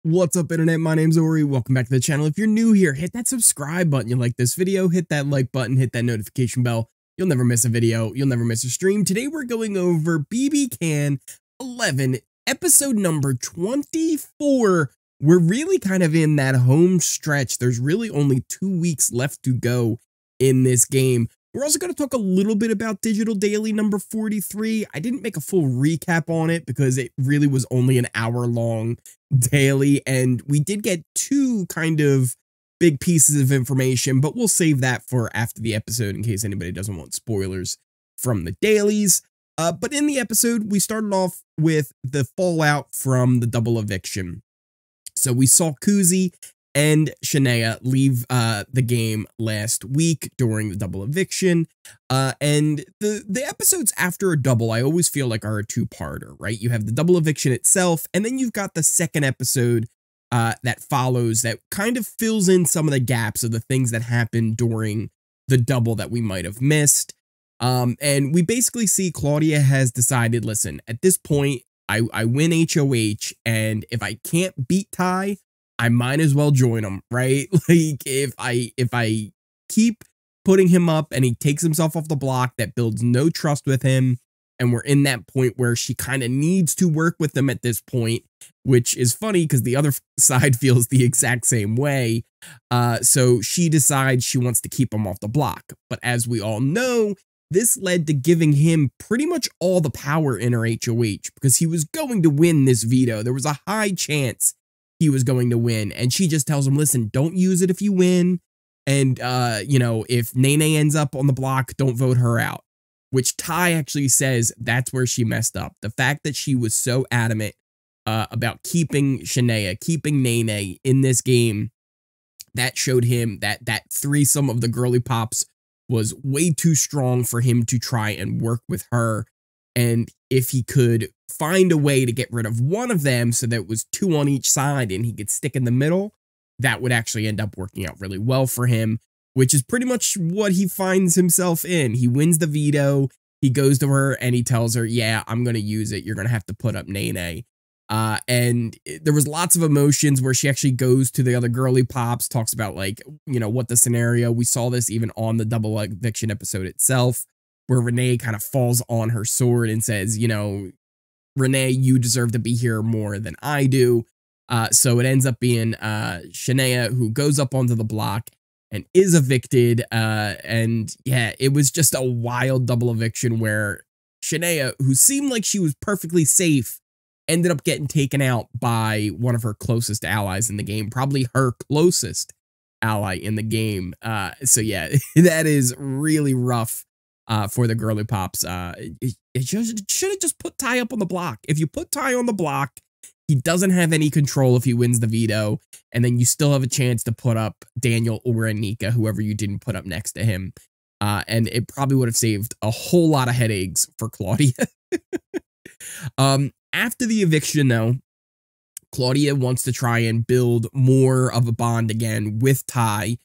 What's up, internet? My name's Ori. Welcome back to the channel. If you're new here, hit that subscribe button. You like this video, hit that like button, hit that notification bell. You'll never miss a video. You'll never miss a stream. Today we're going over BBCan11, episode number 24. We're really kind of in that home stretch. There's really only 2 weeks left to go in this game. We're also going to talk a little bit about Digital Daily number 43. I didn't make a full recap on it because it really was only an hour-long daily, and we did get two kind of big pieces of information, but we'll save that for after the episode in case anybody doesn't want spoilers from the dailies. But in the episode, we started off with the fallout from the double eviction. So we saw Kuzi and Shania leave the game last week during the double eviction. And the episodes after a double, I always feel like are a two-parter, right? You have the double eviction itself, and then you've got the second episode that follows that kind of fills in some of the gaps of the things that happened during the double that we might have missed. And we basically see Claudia has decided, listen, at this point, I win HOH, and if I can't beat Ty, I might as well join him, right? Like if I keep putting him up and he takes himself off the block, that builds no trust with him. And we're in that point where she kind of needs to work with him at this point, which is funny because the other side feels the exact same way. So she decides she wants to keep him off the block. But as we all know, this led to giving him pretty much all the power in her HOH because he was going to win this veto. There was a high chance he was going to win, and she just tells him, listen, don't use it if you win, and you know, if Nene ends up on the block, don't vote her out, which Ty actually says that's where she messed up. The fact that she was so adamant about keeping Shania, keeping Nene in this game, that showed him that that threesome of the girly pops was way too strong for him to try and work with her. And if he could find a way to get rid of one of them so that it was two on each side and he could stick in the middle, that would actually end up working out really well for him, which is pretty much what he finds himself in. He wins the veto, he goes to her and he tells her, yeah, I'm going to use it. You're going to have to put up Nene. And there was lots of emotions where she actually goes to the other girly pops, talks about like, you know, what the scenario. We saw this even on the double eviction episode itself, where Renee kind of falls on her sword and says, you know, Renee, you deserve to be here more than I do. So it ends up being Shania who goes up onto the block and is evicted. And yeah, it was just a wild double eviction where Shania, who seemed like she was perfectly safe, ended up getting taken out by one of her closest allies in the game, probably her closest ally in the game. So yeah, that is really rough. For the girly pops, it should have just put Ty up on the block. If you put Ty on the block, he doesn't have any control if he wins the veto, and then you still have a chance to put up Daniel or Anika, whoever you didn't put up next to him. And it probably would have saved a whole lot of headaches for Claudia. After the eviction, though, Claudia wants to try and build more of a bond again with Ty.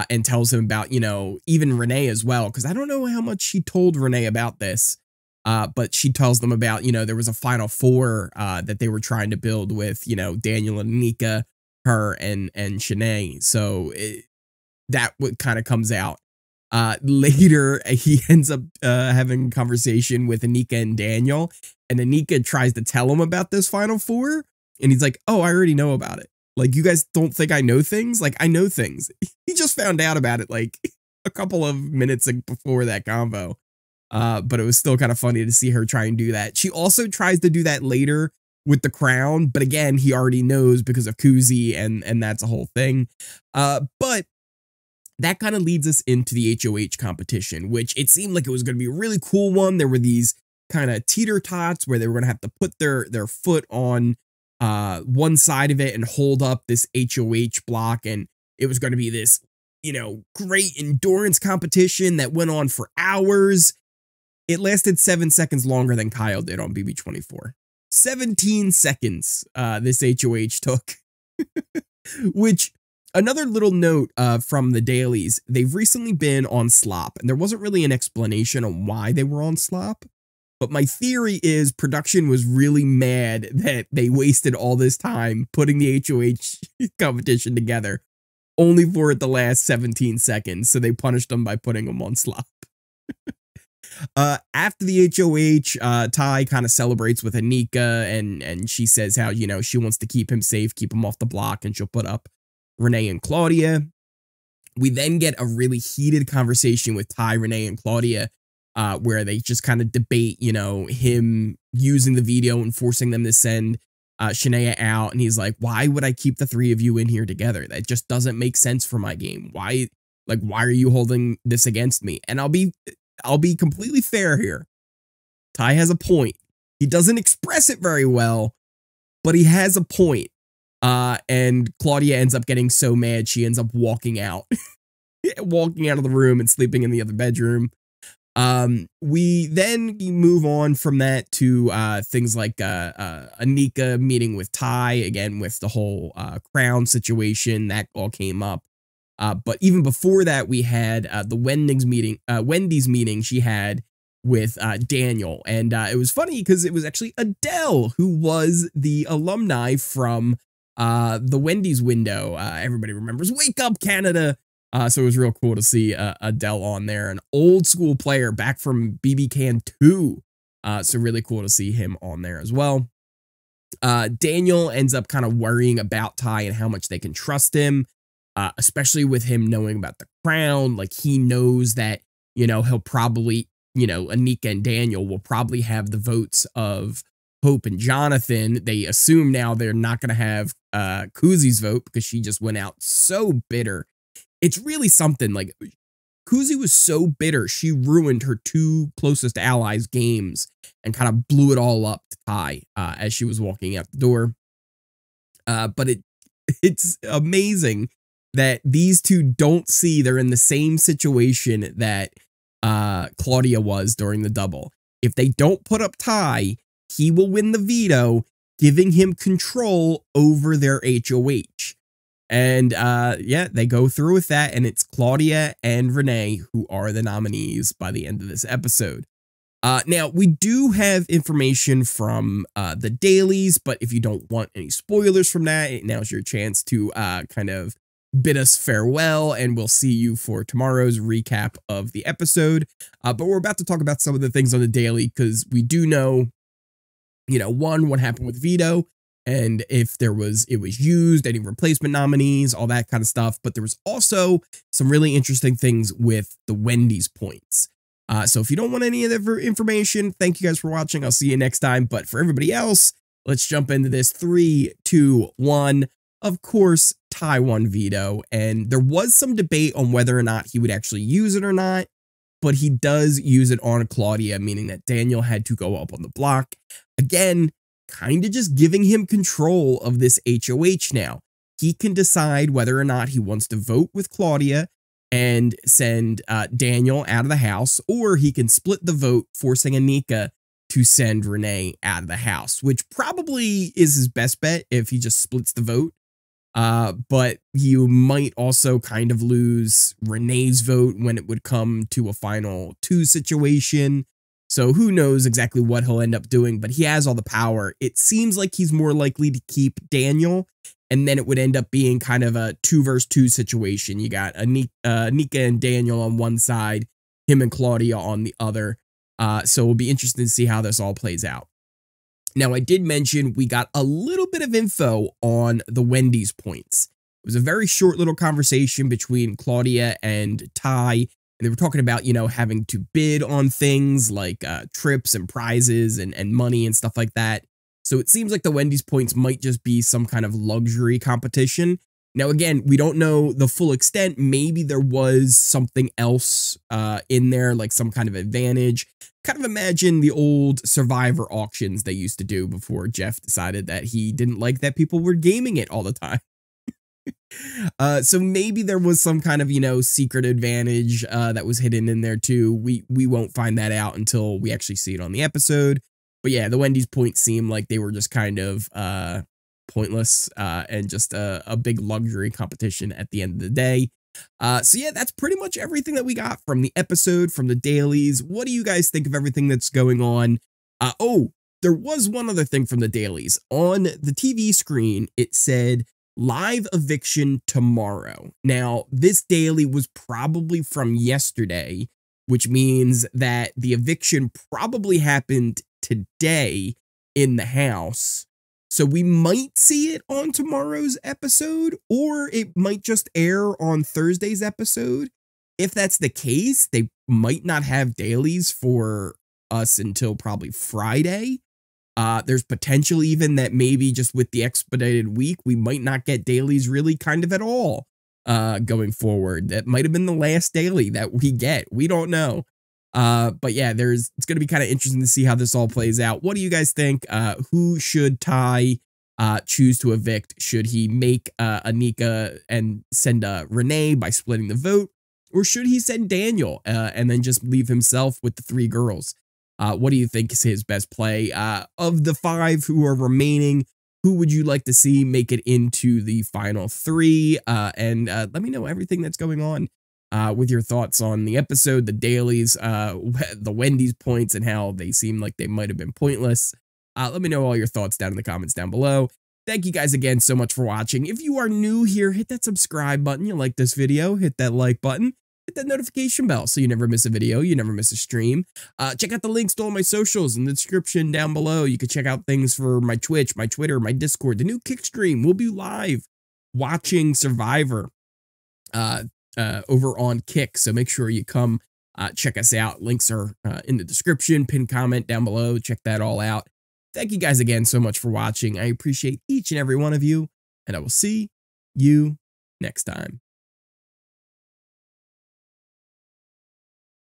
And tells him about, you know, even Renee as well, because I don't know how much she told Renee about this, but she tells them about, you know, there was a final four that they were trying to build with, you know, Daniel and Anika, her and Shanae. So that what kind of comes out. Later, he ends up having a conversation with Anika and Daniel, and Anika tries to tell him about this final four, and he's like, oh, I already know about it. Like, you guys don't think I know things? Like, I know things. He just found out about it, like, a couple of minutes before that convo. But it was still kind of funny to see her try and do that. She also tries to do that later with the crown. But again, he already knows because of Kuzi, and that's a whole thing. But that kind of leads us into the HOH competition, which it seemed like it was going to be a really cool one. There were these kind of teeter-tots where they were going to have to put their foot on one side of it and hold up this HOH block, and it was going to be this, you know, great endurance competition that went on for hours. It lasted 7 seconds longer than Kyle did on BB24. 17 seconds this HOH took. Which, another little note from the dailies, they've recently been on slop, and there wasn't really an explanation on why they were on slop. But my theory is production was really mad that they wasted all this time putting the HOH competition together, only for it to last 17 seconds. So they punished them by putting them on slop. After the HOH, Ty kind of celebrates with Anika, and she says how, you know, she wants to keep him safe, keep him off the block, and she'll put up Renee and Claudia. We then get a really heated conversation with Ty, Renee, and Claudia, where they just kind of debate, you know, him using the veto and forcing them to send Shania out. And he's like, why would I keep the three of you in here together? That just doesn't make sense for my game. Why are you holding this against me? And I'll be completely fair here. Ty has a point. He doesn't express it very well, but he has a point. And Claudia ends up getting so mad, she ends up walking out. Walking out of the room and sleeping in the other bedroom. We then move on from that to things like Anika meeting with Ty, again with the whole crown situation. That all came up. But even before that, we had the Wendy's meeting she had with Daniel. And it was funny because it was actually Adele who was the alumni from the Wendy's window. Everybody remembers Wake Up Canada. So it was real cool to see Adele on there, an old school player back from BBCan11. So really cool to see him on there as well. Daniel ends up kind of worrying about Ty and how much they can trust him, especially with him knowing about the crown. Like, he knows that, you know, he'll probably, you know, Anika and Daniel will probably have the votes of Hope and Jonathan. They assume now they're not going to have Kuzi's vote because she just went out so bitter. It's really something. Like, Kuzi was so bitter, she ruined her two closest allies' games and kind of blew it all up to Ty as she was walking out the door. But it's amazing that these two don't see they're in the same situation that Claudia was during the double. If they don't put up Ty, he will win the veto, giving him control over their HOH. And yeah, they go through with that, and it's Claudia and Renee who are the nominees by the end of this episode. Now, we do have information from the dailies, but if you don't want any spoilers from that, now's your chance to kind of bid us farewell, and we'll see you for tomorrow's recap of the episode. But we're about to talk about some of the things on the daily, because we do know, you know, one, what happened with veto, and if it was used, any replacement nominees, all that kind of stuff. But there was also some really interesting things with the Wendys points. So if you don't want any of the information, thank you guys for watching. I'll see you next time. But for everybody else, let's jump into this. 3, 2, 1. Of course, Ty won veto, and there was some debate on whether or not he would actually use it or not. But he does use it on Claudia, meaning that Daniel had to go up on the block. Again, kind of just giving him control of this HOH now. He can decide whether or not he wants to vote with Claudia and send Daniel out of the house, or he can split the vote, forcing Anika to send Renee out of the house, which probably is his best bet if he just splits the vote. But you might also kind of lose Renee's vote when it would come to a final 2 situation. So who knows exactly what he'll end up doing, but he has all the power. It seems like he's more likely to keep Daniel, and then it would end up being kind of a 2 versus 2 situation. You got Anika and Daniel on one side, him and Claudia on the other. So it'll be interesting to see how this all plays out. Now, I did mention we got a little bit of info on the Wendys points. It was a very short little conversation between Claudia and Ty. And they were talking about, you know, having to bid on things like trips and prizes and money and stuff like that. So it seems like the Wendys points might just be some kind of luxury competition. Now, again, we don't know the full extent. Maybe there was something else in there, like some kind of advantage. Kind of imagine the old Survivor auctions they used to do before Jeff decided that he didn't like that people were gaming it all the time. So maybe there was some kind of, you know, secret advantage that was hidden in there too. We won't find that out until we actually see it on the episode. But yeah, the Wendys points seem like they were just kind of pointless and just a big luxury competition at the end of the day. So yeah, that's pretty much everything that we got from the episode, from the dailies. What do you guys think of everything that's going on? Oh, there was one other thing from the dailies. On the TV screen, it said live eviction tomorrow. Now, this daily was probably from yesterday, which means that the eviction probably happened today in the house. So we might see it on tomorrow's episode, or it might just air on Thursday's episode. If that's the case, they might not have dailies for us until probably Friday. There's potential even that maybe just with the expedited week, we might not get dailies really kind of at all going forward. That might have been the last daily that we get. We don't know. But yeah, it's going to be kind of interesting to see how this all plays out. What do you guys think? Who should Ty choose to evict? Should he make Anika and send Renee by splitting the vote? Or should he send Daniel and then just leave himself with the 3 girls? What do you think is his best play? Of the 5 who are remaining, who would you like to see make it into the final 3? And let me know everything that's going on with your thoughts on the episode, the dailies, the Wendy's points, and how they seem like they might have been pointless. Let me know all your thoughts down in the comments down below. Thank you guys again so much for watching. If you are new here, hit that subscribe button. You like this video, hit that like button. Hit that notification bell so you never miss a video, you never miss a stream. Check out the links to all my socials in the description down below. You can check out things for my Twitch, my Twitter, my Discord, the new Kick stream. We'll be live watching Survivor over on Kick, so make sure you come check us out. Links are in the description, pinned comment down below. Check that all out. Thank you guys again so much for watching. I appreciate each and every one of you, and I will see you next time.